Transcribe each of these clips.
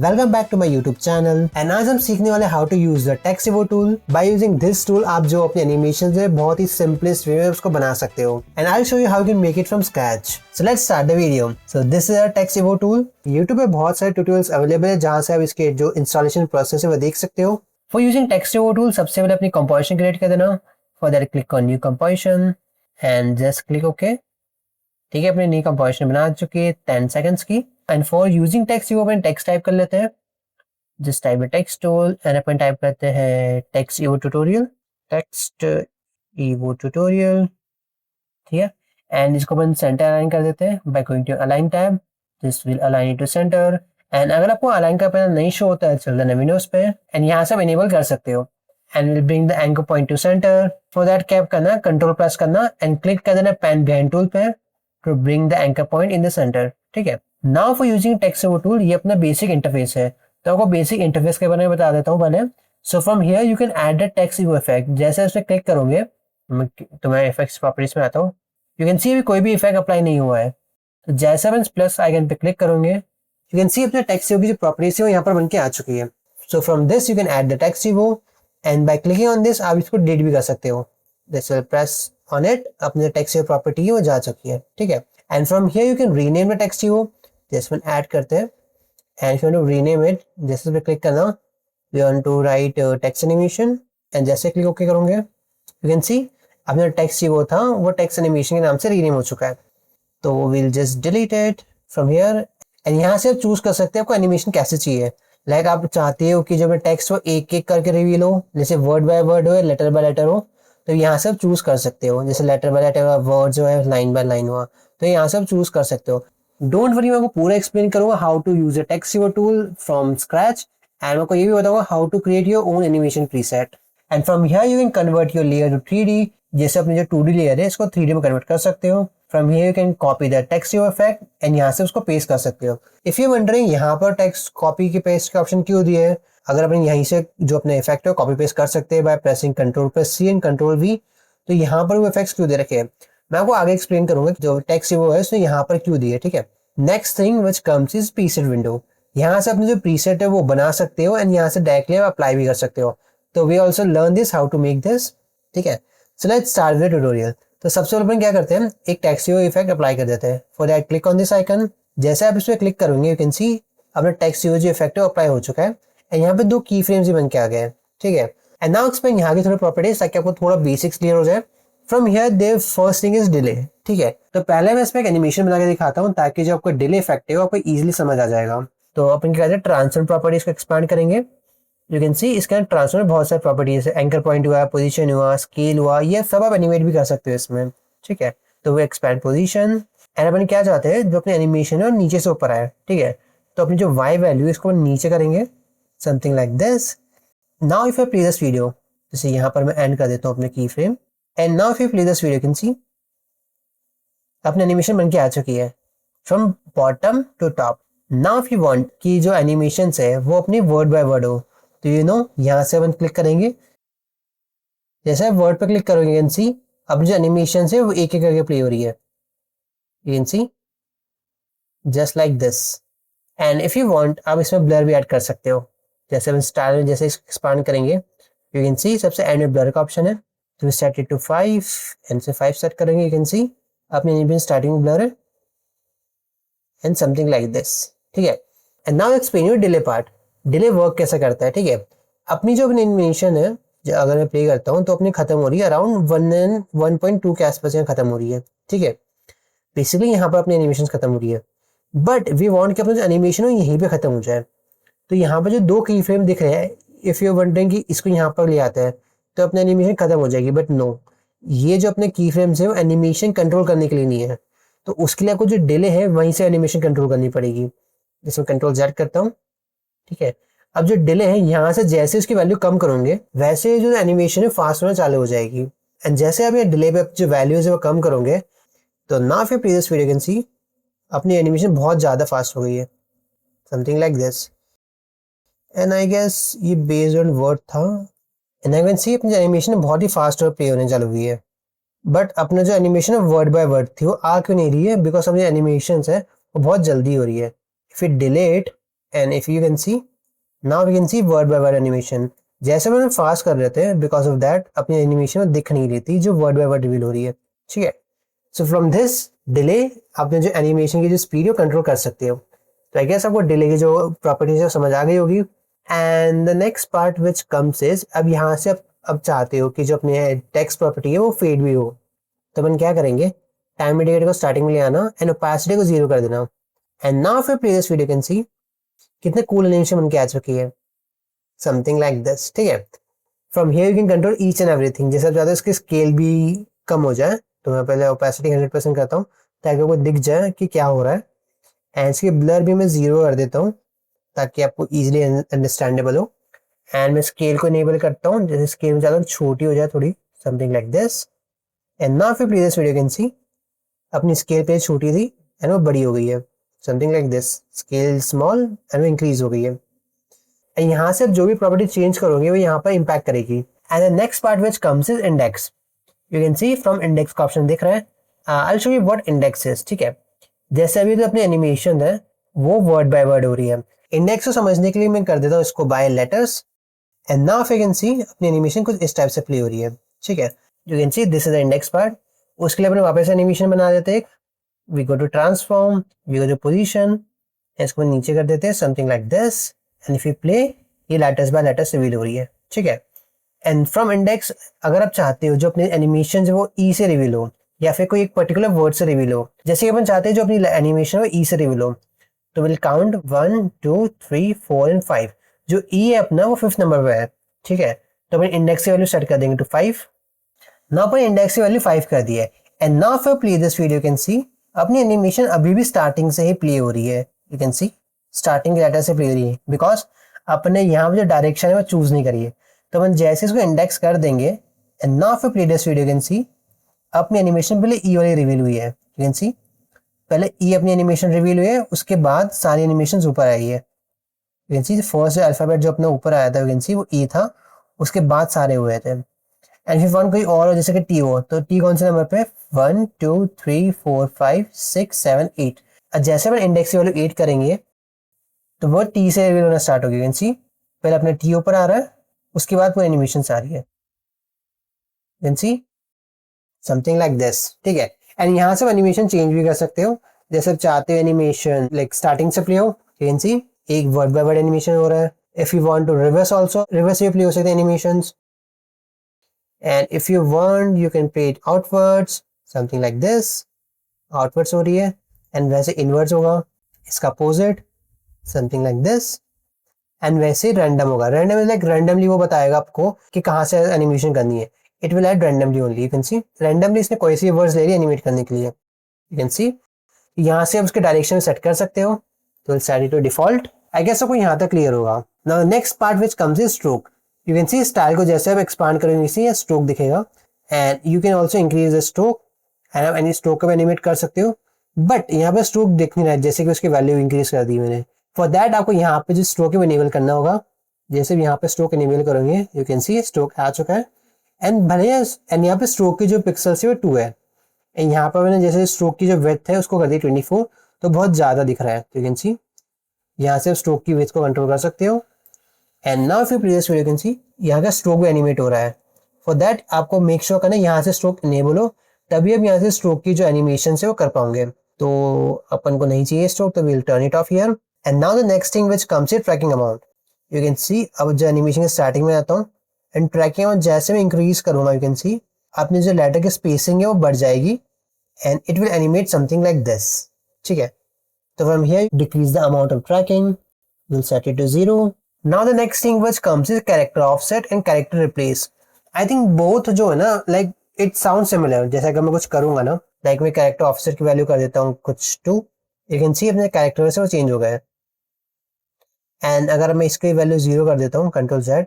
Welcome back to my YouTube channel and आज हम सीखने वाले how to use the text evo tool. By using this tool आप जो अपने एनिमेशन से बहुत ही सिंपलेस्ट वे में उसको बना सकते हो and I will show you how you can make it from scratch. So let's start the video. So this is a text evo tool. YouTube पे बहुत सारे ट्यूटोरियल्स अवेलेबल है जहां से आप इसके जो इंस्टॉलेशन प्रोसेस है वो देख सकते हो। For using text evo tool सबसे पहले अपनी कंपोजिशन क्रिएट कर देना। For that click on new composition and just click okay. ठीक है, अपनी नई कंपोजिशन बना चुकी है 10 सेकंड्स की। And for using text evo अपन टेक्स्ट टाइप कर लेते हैं। जिस टाइप में टेक्स्ट टूल एंड अपन टाइप करते हैं text evo tutorial, text evo tutorial. ठीक है, एंड इसको अपन सेंटर अलाइन कर देते हैं by going to align tab. This will align to centre. And अगर आपको अलाइन का पैनल नहीं शो होता है चिल्ड्रन विंडोज पे एंड यहाँ से आप इनेबल कर सकते हो and will bring the anchor point to centre. For that क्या करना, कंट्रोल प्रेस करना एंड क्लिक कर देना पेन बिहाइंड टूल पे to bring the anchor point in the centre. ठीक है, now for using text evo tool ये अपना बेसिक इंटरफेस है, तो आपको बेसिक इंटरफेस के बारे में बता देता हूँ पहले। So from here you can add the text evo effect. जैसे उस पर क्लिक करोगे तो मैं इफेक्ट्स प्रॉपर्टीज में आता हूँ। यू कैन सी अभी कोई भी इफेक्ट अप्लाई नहीं हुआ है। तो जैसे अपन प्लस आइकन पे क्लिक करोगे यू कैन सी अपने टेक्स्ट इवो की जो प्रॉपर्टीज है वो यहाँ पर बन के आ चुकी है। So from this you can add the text evo and by clicking on this आप इसको डिलीट भी कर सकते हो। This will press on it, अपने टेक्स्ट इवो प्रॉपर्टी है वो जा चुकी है। ठीक है, and from here you can rename the text evo. जैसे अपन ऐड करते हैं and if you want to rename it जैसे पे क्लिक करना, we want to write text animation and जैसे क्लिक ओके करोगे you can see अपना टेक्स्ट वो था वो टेक्स्ट एनिमेशन के नाम से रीनेम हो चुका है। तो we'll just delete it from here and यहाँ से आप चूज कर सकते हैं आपको एनिमेशन कैसे चाहिए। लाइक आप चाहते हो कि जब टेक्स्ट वो एक एक करके रिवील हो, जैसे वर्ड बाय वर्ड हो, लेटर बाय लेटर हो, तो यहाँ से आप चूज कर सकते हो। जैसे लेटर बाय लेटर हुआ, वर्ड जो है लाइन बाय लाइन हुआ, तो यहाँ से आप चूज कर सकते हो। डोंट वरी, मैं आपको पूरा एक्सप्लेन करूंगा how to use a text evo tool from scratch and मैं आपको ये भी बताऊंगा how to create your own animation preset and from here you can convert your layer to 3D। जैसे अपनी जो 2D लेयर है इसको 3D में कन्वर्ट कर सकते हो। From here you can copy the text evo effect and यहाँ से उसको पेस्ट कर सकते हो। इफ यू वंडरिंग यहाँ पर टेक्स्ट कॉपी के पेस्ट का ऑप्शन क्यों दिया है, अगर अपन यहीं से जो अपने इफेक्ट है कॉपी पेस्ट कर सकते हैं bye pressing control plus C and control V, तो यहाँ पर वो इफेक्ट्स क्यों दे रखे हैं मैं आपको आगे एक्सप्लेन करूंगा जो टेक्स्ट इवो है उसने यहाँ पर क्यों दिए। ठीक है, next thing which comes is preset window. यहाँ से अपने जो प्रीसेट है वो बना सकते हो एंड यहाँ से डायरेक्टली आप अप्लाई भी कर सकते हो। तो we also learn this how to make this. ठीक है, so let's start with tutorial. तो सबसे पहले अपन क्या करते हैं, एक टेक्स्ट इवो इफेक्ट अप्लाई कर देते हैं। For that click on this icon. जैसे आप इस पर क्लिक करोगे यू कैन सी अपना टेक्स्ट इवो जो इफेक्ट है अप्लाई हो चुका है एंड यहाँ पे 2 की फ्रेम्स भी बन के आ गए हैं। ठीक है, एंड नाउ एक्सप्लेन यहाँ की थोड़ी प्रॉपर्टीज ताकि आपको थोड़ा बेसिक्स क्लियर हो जाए। From here there first thing is delay. ठीक है, तो पहले मैं इसमें एक एनिमेशन बना के दिखाता हूँ ताकि जो आपको डिले इफेक्ट है वो आपको इजीली समझ आ जाएगा। तो अपन क्या करते हैं, ट्रांसफॉर्म प्रॉपर्टीज को एक्सपांड करेंगे। यू कैन सी इसके ट्रांसफॉर्म में बहुत सारे प्रॉपर्टीज है, एंकर पॉइंट हुआ, पोजीशन हुआ, स्केल हुआ, ये सब आप एनिमेट भी कर सकते हो इसमें। ठीक है, तो वो एक्सपैंड पोजीशन एंड अपन क्या चाहते हैं जो अपनी एनिमेशन है नीचे से ऊपर आए। ठीक है, तो अपनी जो वाई वैल्यू इसको नीचे करेंगे, something like this. Now if I play this video, जैसे यहाँ पर मैं एंड कर देता हूँ अपने की frame and now if you play this video you can see अपनी एनिमेशन बन के आ चुकी है from bottom to top. Now if you want कि जो एनिमेशंस है वो अपनी वर्ड बाय वर्ड हो, तो यू नो यहाँ से अपन क्लिक करेंगे। जैसे आप वर्ड पर क्लिक करोगे यू कैन सी अब जो एनिमेशन है वो एक एक करके प्ले हो रही है। You can C just like this. And if you want आप इसमें ब्लर भी ऐड कर सकते हो। जैसे अपन स्टाइल जैसे एक्सपांड करेंगे यू कैन सी सबसे एंड में ब्लर का ऑप्शन है, तो सेट इट टू 5 एंड से 5 सेट करेंगे यू कैन सी अपने एनिमेशन स्टार्टिंग में ब्लर है एंड समथिंग लाइक दिस। ठीक है, and now explain you delay part. Delay work कैसे करता है। ठीक है, अपनी जो अपनी एनिमेशन है जो अगर मैं प्ले करता हूँ तो अपनी खत्म हो रही है अराउंड 1.2 के आसपास में खत्म हो रही है। ठीक है, बेसिकली यहाँ पर अपनी एनिमेशन खत्म हो रही है, बट वी वांट कि अपना जो एनिमेशन हो यहीं पे खत्म हो जाए। तो यहाँ पर जो 2 की फ्रेम दिख रहे हैं, इफ यू वंडरिंग कि इसको यहाँ पर ले आता है तो अपनी एनिमेशन खत्म हो जाएगी, बट नो, ये जो अपने की फ्रेम्स है वो एनिमेशन कंट्रोल करने के लिए नहीं है। तो उसके लिए आपको जो डिले है वहीं से एनिमेशन कंट्रोल करनी पड़ेगी। जिसमें कंट्रोल Z करता हूँ। ठीक है, अब जो डिले है यहाँ से जैसे उसकी वैल्यू कम करोगे वैसे जो एनिमेशन है फास्ट होना चालू हो जाएगी। एंड जैसे आप ये डिले पे जो वैल्यूज है वो कम करोगे तो ना फिर प्रीवियस वीडियो कैन सी अपनी एनिमेशन बहुत ज़्यादा फास्ट हो गई है, something like this. And I guess ये बेस्ड ऑन वर्ड था एंड आई कैन सी अपनी एनिमेशन बहुत ही फास्ट और प्ले होने चालू हुई है। बट अपना जो एनिमेशन है वर्ड बाय वर्ड थी वो आ क्यों नहीं रही है, बिकॉज अपनी एनिमेशन है वो बहुत जल्दी हो रही है। If it delay it and if you can see, now we can see word by word animation. जैसे मैंने फास्ट कर रहे थे, बिकॉज ऑफ दैट अपनी एनिमेशन में दिख नहीं रही थी जो वर्ड बाय वर्ड रिवील हो रही है, ठीक है। सो फ्रॉम दिस डिले आपने जो एनिमेशन की जो स्पीड है कंट्रोल कर सकते हो। तो आई गेस आपको डिले की जो प्रॉपर्टीज है समझ आ गई होगी। And the next part which comes is, अब यहाँ से अब चाहते हो कि जो अपने टेक्स्ट प्रॉपर्टी है वो फेड भी हो, तो अपन क्या करेंगे, टाइम इंडिकेटर को स्टार्टिंग में ले आना एंड ओपेसिटी को 0 कर देना। एंड नाउ फिर प्ले दिस वीडियो कैन सी कितने कूल एनिमेशन बन के आ चुकी है, समथिंग लाइक दिस, ठीक है। From here you can control each and everything. जैसे आप चाहते हो इसकी स्केल भी कम हो जाए, तो मैं पहले ओपेसिटी 100% करता हूँ ताकि आपको दिख जाए कि क्या हो रहा है। एंड इसकी ब्लर भी मैं 0 कर देता हूँ ताकि आपको इजीली अंडरस्टैंडेबल हो। एंड मैं स्केल को इनेबल करता हूँ, जैसे स्केल में ज़्यादा छोटी हो जाए थोड़ी, something like this. And now फिर प्रीवियस वीडियो कैन सी अपनी स्केल पे छोटी थी एंड वो बड़ी हो गई है, something like this. Scale small and वो इंक्रीज हो गई है। एंड यहाँ से जो भी प्रॉपर्टी चेंज करोगे वो यहाँ पर इम्पैक्ट करेगी। And the next part which comes is index. You can C from index का ऑप्शन दिख रहा है। I show you what index is, ठीक है। जैसे अभी तो अपनी एनिमेशन है वो वर्ड बाय वर्ड हो रही है। इंडेक्स को समझने के लिए मैं कर देता हूँ इसको by letters. And now you can see अपनी एनिमेशन कुछ इस टाइप से प्ले हो रही है, ठीक है। You can see this is the index part. उसके लिए अपने वापस एनिमेशन बना देते हैं। We go to transform, we go to position, इसको नीचे कर देते हैं, something like this. And if you play, ये लेटर्स बाय लेटर्स रिवील हो रही है, ठीक है। एंड फ्रॉम इंडेक्स अगर आप चाहते हो जो अपनी एनिमेशन है वो ई से रिवील हो या फिर कोई एक पर्टिकुलर वर्ड से रिवील हो, जैसे कि अपन चाहते हैं जो अपनी एनिमेशन है वो ई से रिवील हो, तो विल काउंट 1 2 3 4 एंड 5। जो ई है अपना वो 5th नंबर पे है, ठीक है। तो अपन इंडेक्स की वैल्यू सेट कर देंगे टू 5। नाउ अपन इंडेक्स की वैल्यू 5 कर दी है। And now for play this video can see अपनी एनिमेशन अभी भी स्टार्टिंग से ही प्ले हो रही है। यू कैन सी स्टार्टिंग के लेटर से प्ले हो रही है बिकॉज अपने यहाँ पे जो डायरेक्शन है वो चूज नहीं करी है। तो अपन जैसे इसको इंडेक्स कर देंगे, and now for play this video can see अपनी एनिमेशन पहले ई वाली रिवील हुई है। यू कैन सी पहले ई अपनी एनिमेशन रिवील हुई है, उसके बाद सारी एनिमेशन ऊपर आई है। You can C first alphabet जो अपना ऊपर आया था, यू कैन सी वो ई था, उसके बाद सारे हुए थे। एंड फिर वन कोई और हो, जैसे कि टी हो, तो टी कौन से नंबर पे, 1 2 3 4 5 6 7 8। अब जैसे अपन इंडेक्स की वैल्यू 8 करेंगे तो वो टी से रिवील होना स्टार्ट होगी। यू कैन सी पहले अपने टी ऊपर आ रहा है, उसके बाद पूरी एनिमेशन आ रही है। You can see something like this, ठीक है। एंड यहाँ से एनिमेशन चेंज भी कर सकते हो, जैसे आप चाहते हो एनिमेशन लाइक स्टार्टिंग से प्ले हो। यू कैन सी एक वर्ड बाय वर्ड एनिमेशन हो रहा है। If you want to reverse also, reverse से प्ले हो सकते हैं animations. And if you want you can play it outwards, something like this. Outwards हो रही है एंड वैसे इनवर्ड्स होगा, इसका opposite, something like this. And वैसे रैंडम होगा। रैंडम इज लाइक रैंडमली वो बताएगा आपको कि कहाँ से एनिमेशन करनी है। It will add randomly only. You can C randomly इसने कोई सी वर्ड्स ले ली एनिमेट करने के लिए। यू कैन सी यहाँ से आप उसके डायरेक्शन सेट कर सकते हो, तो set it to default. I guess आपको यहाँ तक क्लियर होगा। Now next part which comes is stroke. You can see style को जैसे आप एक्सपांड करेंगे इसी स्ट्रोक दिखेगा। And you can also increase the stroke and आप एनी स्ट्रोक को एनिमेट कर सकते हो। बट यहाँ पे स्ट्रोक दिख नहीं रहा है, जैसे कि उसकी वैल्यू इंक्रीज कर दी मैंने। फॉर दैट आपको यहाँ पे जो स्ट्रोक है इनेबल करना होगा। जैसे भी यहाँ पे स्ट्रोक इनेबल करेंगे, यू कैन सी स्ट्रोक आ चुका है। एंड भले एंड यहाँ पे स्ट्रोक की जो पिक्सल्स है वो 2 है। एंड यहाँ पर मैंने जैसे स्ट्रोक की जो विड्थ है उसको कर दी 24, तो बहुत ज़्यादा दिख रहा है। यू कैन सी यहाँ से स्ट्रोक की विड्थ को कंट्रोल कर सकते हो। एंड नाउ फिर प्रीवियस वीडियो कैन सी यहाँ का स्ट्रोक भी एनिमेट हो रहा है। फॉर दैट आपको मेक श्योर करना यहाँ से स्ट्रोक इनेबल हो, तभी अब यहाँ से स्ट्रोक की जो एनिमेशन है वो कर पाओगे। तो अपन को नहीं चाहिए स्ट्रोक, तो will turn it off here. And now the next thing which comes is tracking amount. You can see अब जो एनिमेशन के स्टार्टिंग में आता हूँ एंड ट्रैकिंग अमाउंट जैसे मैं इंक्रीज करूँगा, यू कैन सी अपनी जो लेटर की स्पेसिंग है वो बढ़ जाएगी and it will animate something like this, ठीक है। तो from here decrease the amount of tracking, will set it to 0। Now the next thing which comes is character offset and character replace. I think both जो है ना like it sound similar. जैसे अगर मैं कुछ करूंगा ना, लाइक मैं कैरेक्टर ऑफसेट की वैल्यू कर देता हूँ कुछ 2, यू कैन सी अपने कैरेक्टर से वो चेंज हो गया है। एंड अगर मैं इसकी वैल्यू 0 कर देता हूँ, कंट्रोल Z,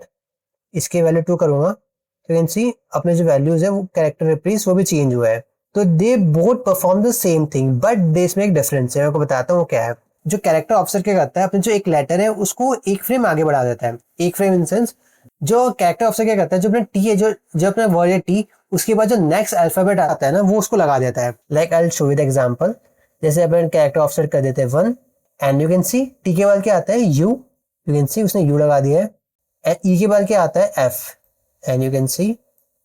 इसकी वैल्यू 2 करूंगा, तो यू कैन सी अपने जो वैल्यूज है वो कैरेक्टर रिप्लेस वो भी चेंज हुआ है। तो they both perform the same thing but they इसमें एक डिफरेंस है। मैं आपको बताता हूँ वो क्या है। जो कैरेक्टर ऑफसेट क्या करता है, अपने जो एक लेटर है उसको एक फ्रेम आगे बढ़ा देता है। एक फ्रेम इन सेंस जो कैरेक्टर ऑफसेट क्या करता है, जो अपना टी है, जो अपना वर्ड है टी, उसके बाद जो नेक्स्ट अल्फाबेट आता है ना वो उसको लगा देता है। Like I will show you the example. जैसे अपन कैरेक्टर ऑफसेट कर देते हैं 1 and you can see T के बाद क्या आता है यू कैन सी उसने यू लगा दिया है। एंड ई के बाद क्या आता है एफ एंड यू कैन सी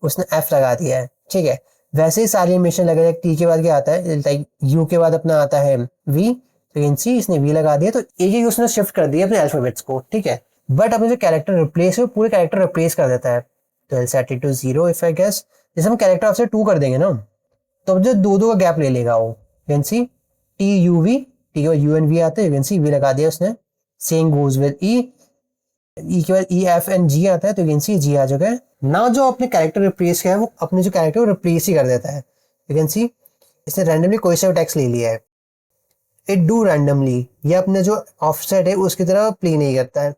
उसने एफ लगा दिया है। ठीक है, वैसे ही सारी एनिमेशन लगे। टी के बाद क्या आता है लाइक यू के बाद अपना आता है वी, तो यू कैन सी इसने वी लगा दिया, तो एक ही उसने शिफ्ट कर दिया अपने अल्फाबेट्स को। ठीक है, बट अपने जो कैरेक्टर रिप्लेस है वो पूरे कैरेक्टर रिप्लेस कर देता है। तो I set it to 0 if I guess. जैसे हम कैरेक्टर ऑफ से 2 कर देंगे ना, तो अब जो दो का गैप ले लेगा वो। You can see T U V, T के बाद यू एन वी आता है, यू कैन सी वी लगा दिया उसने। सेम गोज विद ई, ई के बाद ई एफ एंड जी आता है, तो यू कैन सी जी आ चुका है। ना जो अपने कैरेक्टर रिप्लेस किया है वो अपने जो कैरेक्टर रिप्लेस ही कर देता है। यू कैन सी इसने रैंडमली कोई सा टेक्स्ट ले लिया है। इट डू रैंडमली, ये अपने जो ऑफसेट है उसकी तरह प्ले नहीं करता है।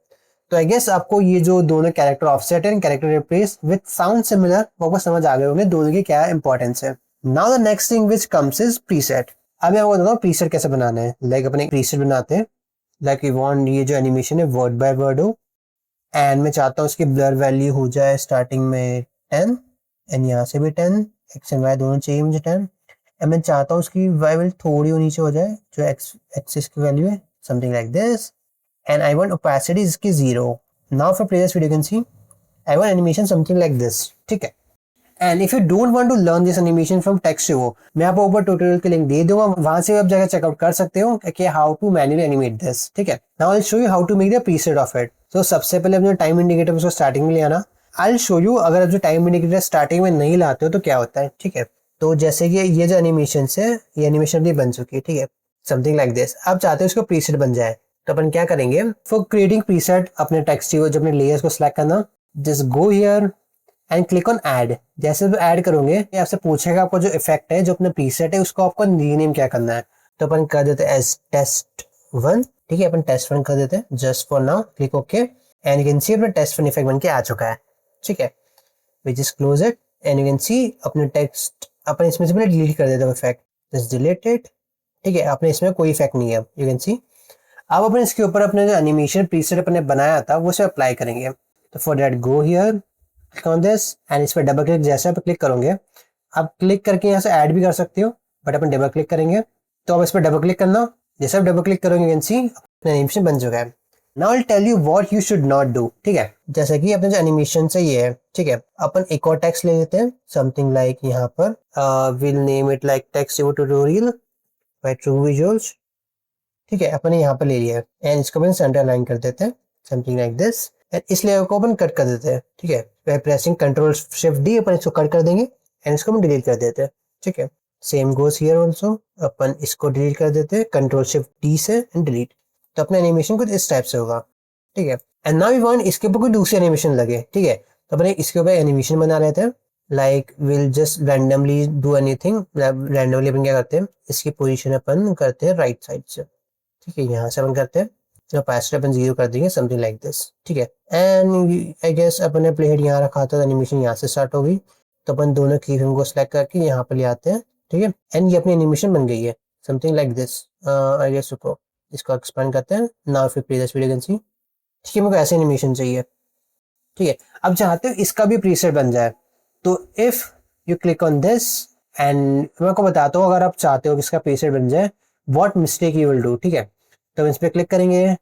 तो आई गेस आपको ये जो दोनों character offset and character replace with sound similar वो आपको समझ आ गए होंगे दोनों की क्या इंपॉर्टेंस है। Now the next thing which comes is preset. अब मैं आपको बताऊँ प्रीसेट कैसे बनाना है। लाइक अपने प्रीसेट बनाते हैं, लाइक वी वांट ये जो एनिमेशन है वर्ड बाय वर्ड हो, एंड मैं चाहता हूँ उसकी ब्लर वैल्यू हो जाए स्टार्टिंग में 10 एंड यहाँ से भी 10, एक्स एंड वाई दोनों चाहिए मुझे 10। एंड मैं चाहता हूँ उसकी वाई वैल्यू थोड़ी नीचे हो जाए जो एक्स एक्सिस की वैल्यू है, something like this. And I want opacity इसकी 0। Now for previous video can see I want animation something like this. ठीक है, and if you don't want to learn this animation from text वो मैं आपको ऊपर tutorial के link दे दूंगा, वहां से आप जाकर चेकआउट कर सकते हो कि how to manually animate this. ठीक है, now I will show you how to make the preset of it. तो सबसे पहले अपने टाइम इंडिकेटर उसको स्टार्टिंग में ले आना। आई विल शो यू अगर आप जो टाइम इंडिकेटर स्टार्टिंग में नहीं लाते हो तो क्या होता है। ठीक है, तो जैसे कि ये जो एनिमेशन है ये एनिमेशन भी बन चुकी है। ठीक है, समथिंग लाइक दिस। आप चाहते हो इसको प्रीसेट बन जाए तो अपन क्या करेंगे, फॉर क्रिएटिंग प्रीसेट अपने टेक्स्ट को जो अपने लेयर्स को सिलेक्ट करना, just go here and click on add. जैसे भी ऐड करोगे ये आपसे पूछेगा आपको जो इफेक्ट है जो अपने प्रीसेट है उसको आपको रीनेम क्या करना है। तो अपन कर देते हैं एज टेस्ट 1। ठीक है, अपन टेस्ट 1 कर देते हैं just for now, click okay and you can सी अपना टेस्ट 1 इफेक्ट बन के आ चुका है। ठीक है, we just close it and you can see अपने टेक्स्ट अपन इसमें से पहले डिलीट कर देते हैं इफेक्ट, जस्ट डिलीट इट। ठीक है, अपने इसमें कोई इफेक्ट नहीं है। यू कैन सी अब अपन इसके ऊपर अपने जो एनिमेशन प्रीसेट अपने बनाया था वो इसे अप्लाई करेंगे। तो for that go here, click on this and इस पर डबल क्लिक, जैसे आप क्लिक करोगे आप क्लिक करके यहाँ से ऐड भी कर सकते हो, बट अपन डबल क्लिक करेंगे। तो अब इस पर डबल क्लिक करना, जैसे आप डबल क्लिक करोगे यू कैन सी एनिमेशन बन चुका है। Now I tell you what you should not do. ठीक है, जैसे कि अपने जो एनिमेशन से ये है, ठीक है, अपन एक और टेक्स्ट ले लेते हैं समथिंग लाइक यहाँ पर will name it like text tutorial by true visuals. ठीक है, अपन यहाँ पर ले लिया है एंड इसको अपन सेंटर लाइन कर देते हैं समथिंग लाइक दिस एंड इस लेयर को अपन कट कर देते हैं। ठीक है, by pressing control shift D अपन इसको कट कर देंगे एंड इसको हम डिलीट कर देते हैं। ठीक है, सेम गोस हियर आल्सो, अपन इसको डिलीट कर देते हैं कंट्रोल शिफ्ट डी से एंड डिलीट। तो अपना एनिमेशन कुछ इस टाइप से होगा। ठीक है, एंड नाउ वी वांट इसके ऊपर कोई दूसरी एनिमेशन लगे। ठीक है, तो अपन इसके ऊपर एनिमेशन बना लेते हैं, like will just randomly do anything. Randomly अपन क्या करते हैं, इसकी पोजीशन अपन करते हैं राइट साइड से। ठीक है, यहाँ से अपन करते हैं तो पास अपन 0 कर देंगे समथिंग लाइक दिस। ठीक है, एंड आई गेस अपन ने प्ले हेड यहाँ रखा था, एनिमेशन यहाँ से स्टार्ट होगी। तो अपन दोनों की फ्रेम को सिलेक्ट करके यहाँ पर ले आते हैं। ठीक है, एंड ये अपनी एनिमेशन बन गई है something like this. I guess रुको इसको एक्सपेंड करते हैं। नाउ फिर play this video can see. ठीक है, मेरे को ऐसे एनिमेशन चाहिए। ठीक है, अब चाहते हो इसका भी प्रीसेट बन जाए, तो if you click on this and मैं आपको बताता हूँ अगर आप चाहते हो कि इसका प्रीसेट बन जाए what mistake you will do. ठीक है, तो इस पर क्लिक करेंगे,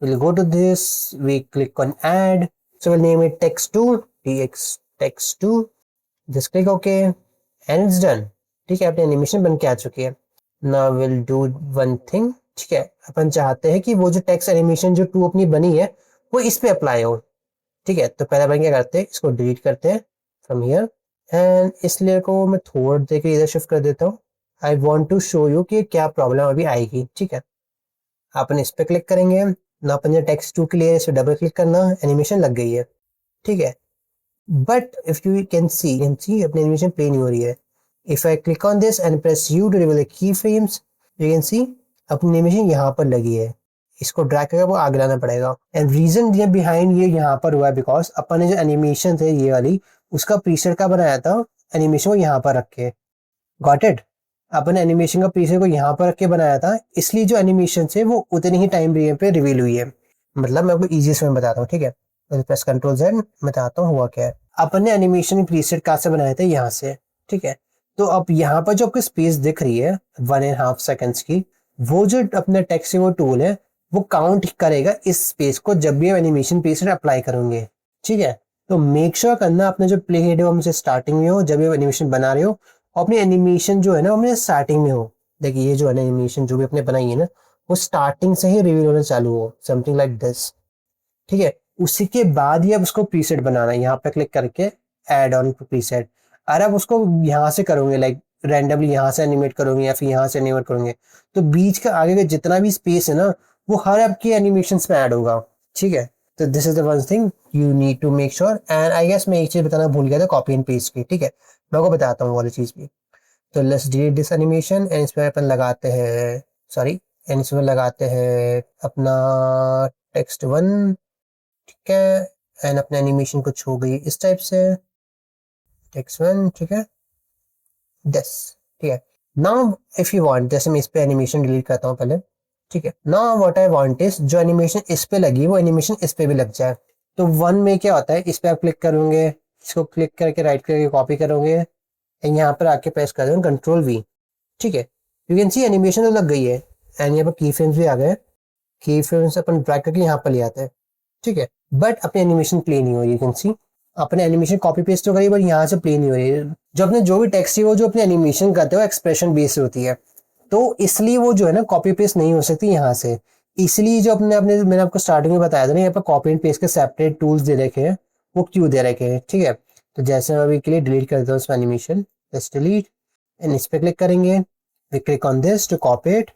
we'll go to this, we click on add, so we'll name it text2, text2, just click OK and it's done. ठीक है, अपनी एनिमेशन बन के आ चुकी है। Now we'll do one thing। ठीक है, अपन चाहते हैं कि वो जो टेक्स्ट एनिमेशन जो 2 अपनी बनी है वो इस पे अप्लाई हो। ठीक है, तो पहले अपन क्या करते हैं, इसको डिलीट करते हैं फ्रॉम हियर एंड इस लेयर को मैं थोड़ा देकर इधर शिफ्ट कर देता हूँ। I want to show you कि क्या प्रॉब्लम अभी आएगी। ठीक है, अपन इस पे क्लिक करेंगे ना, अपन जो टेक्स्ट 2 के लिए इस पे डबल क्लिक करना, एनिमेशन लग गई है। ठीक है, but if you can see अपनी एनिमेशन प्ले नहीं हो रही है। If I click on this and press U to reveal the key frames, you can see अपनी एनिमेशन यहाँ पर लगी है। इसको ड्रैग करके वो आगे लाना पड़ेगा एंड रीजन ये बिहाइंड ये यहाँ पर हुआ है बिकॉज अपन ने जो एनिमेशन थे ये वाली उसका प्रीसेट का बनाया था, एनिमेशन को यहाँ पर रख के। गॉट इट, अपन एनिमेशन का प्रीसेट को यहाँ पर रख के बनाया था, इसलिए जो एनिमेशन है वो उतनी ही टाइम पीरियड पे रिवील हुई है। मतलब मैं आपको इजीएस्ट में बताता हूँ। ठीक है, प्रेस कंट्रोल Z बताता हूँ हुआ क्या है। अपन ने एनिमेशन प्रीसेट कहाँ से बनाए थे, यहाँ से। ठीक है, तो अब यहाँ पर जो आपको स्पेस दिख रही है 1.5 सेकेंड्स की, वो जो अपने टेक्स्ट वो टूल है वो काउंट करेगा इस स्पेस को जब भी हम एनिमेशन प्रीसेट अप्लाई करेंगे, ठीक है। तो मेक श्योर करना अपने जो प्ले हेड है वो हमसे स्टार्टिंग में हो जब भी एनिमेशन बना रहे हो, और अपनी एनिमेशन जो है ना अपने स्टार्टिंग में हो। देखिए ये जो है ना एनिमेशन जो भी अपने बनाई है ना वो स्टार्टिंग से ही रिवील होना चालू हो, समथिंग लाइक दिस, ठीक है। उसी के बाद ही अब उसको प्रीसेट बनाना है, यहाँ पे क्लिक करके ऐड ऑन प्रीसेट। अरे आप उसको यहाँ से करोगे लाइक रैंडमली यहाँ से एनिमेट करोगे या फिर यहाँ से एनिमेट करोगे तो बीच का आगे का जितना भी स्पेस है ना वो हर आपकी एनिमेशन में ऐड होगा, ठीक है। तो this is the one thing you need to make sure. And I guess मैं एक चीज बताना भूल गया था कॉपी एंड पेस्ट की, ठीक है, मैं आपको बताता हूँ वाली चीज भी। तो let's delete this animation and इसमें अपन लगाते हैं, सॉरी, एंड इसमें लगाते हैं अपना टेक्स्ट वन, ठीक है। एंड अपने एनिमेशन कुछ हो गई इस टाइप से, टेक्स्ट वन, ठीक है, दिस, ठीक है। नाउ इफ यू वांट, जैसे मैं इस पे एनिमेशन डिलीट करता हूँ पहले, ठीक है। Now what I want is जो एनिमेशन इस पे लगी वो एनिमेशन इस पे भी लग जाए। तो वन में क्या होता है, इस पे आप क्लिक करोगे, इसको क्लिक करके राइट करके कॉपी करोगे, यहाँ पर आके प्रेस कर दोगे कंट्रोल वी, ठीक है। यू कैन सी एनिमेशन तो लग गई है एंड यहाँ पर की फ्रेम्स भी आ गए। की फ्रेम्स अपन ड्रैग करके यहाँ पर ले आते हैं, ठीक है। बट अपनी एनिमेशन प्ले नहीं हो रही, यू कैन सी अपने एनिमेशन कॉपी पेस्ट तो करी बट यहाँ से प्ले नहीं हो रही है। जो अपने जो भी टेक्स्ट है वो जो अपने एनिमेशन करते हो एक्सप्रेशन बेस्ड होती है, तो इसलिए वो जो है ना कॉपी पेस्ट नहीं हो सकती यहाँ से। इसलिए जो अपने अपने मैंने आपको स्टार्टिंग में बताया था ना यहाँ पर कॉपी एंड पेस्ट के सेपरेट टूल्स दे रखे हैं, वो क्यों दे रखे हैं, ठीक है। तो जैसे मैं अभी के लिए डिलीट करता हूँ उसमें एनिमेशन, जस्ट डिलीट एंड इस पे क्लिक करेंगे, we click on this to copy it,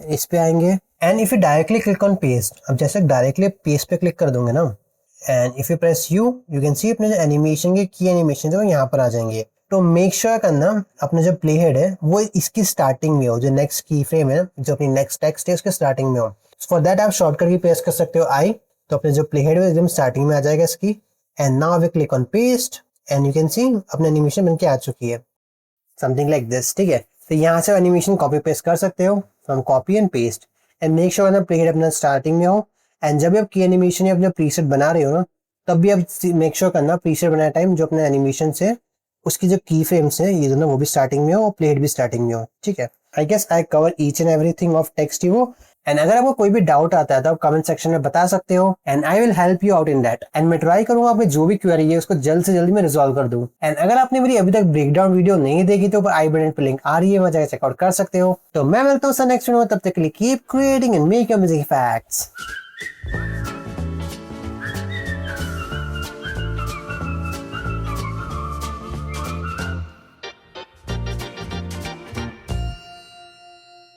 इस पे आएंगे and if you directly click on paste, अब जैसे डायरेक्टली पेस्ट पे क्लिक कर दोगे ना and if you press you can see अपने जो एनिमेशन के की एनिमेशन है वो यहाँ पर आ जाएंगे। तो मेक श्योर करना अपना जो प्ले हेड है वो इसकी स्टार्टिंग में हो, जो नेक्स्ट की फ्रेम है जो अपनी नेक्स्ट टेक्स्ट है उसके स्टार्टिंग में हो। फॉर दैट आप शॉर्टकट की प्रेस कर सकते हो आई, तो अपने जो प्ले हेड है एकदम स्टार्टिंग में आ जाएगा इसकी। And now we click on paste and you can see अपनी एनिमेशन बनके आ चुकी है, समथिंग लाइक दिस, ठीक है। तो यहाँ से एनिमेशन कॉपी पेस्ट कर सकते हो from copy and paste and make sure अपना प्ले हेड अपना स्टार्टिंग में हो। एंड जब भी आप की एनिमेशन या अपना प्रीसेट बना रहे हो ना तब भी आप मेक श्योर करना प्रीसेट बनाए टाइम जो अपने एनिमेशन से उसकी जो की फ्रेम्स है ये दोनों वो भी स्टार्टिंग में हो और प्ले हेड भी स्टार्टिंग में हो, ठीक है। I guess I cover each and everything of text वो। एंड अगर आपको कोई भी डाउट आता है तो आप कमेंट सेक्शन में बता सकते हो and I will help you out in that. And मैं ट्राई करूंगा आपकी जो भी क्वेरी है उसको जल्द से जल्द में रिजॉल्व कर दूं। एंड अगर आपने मेरी अभी तक ब्रेकडाउन वीडियो नहीं देखी तो ऊपर आई बटन पर लिंक आ रही है, वहां जाकर चेकआउट कर सकते हो। तो मैं मिलता हूँ सर नेक्स्ट वीडियो में, तब तक के लिए keep creating and make your music facts.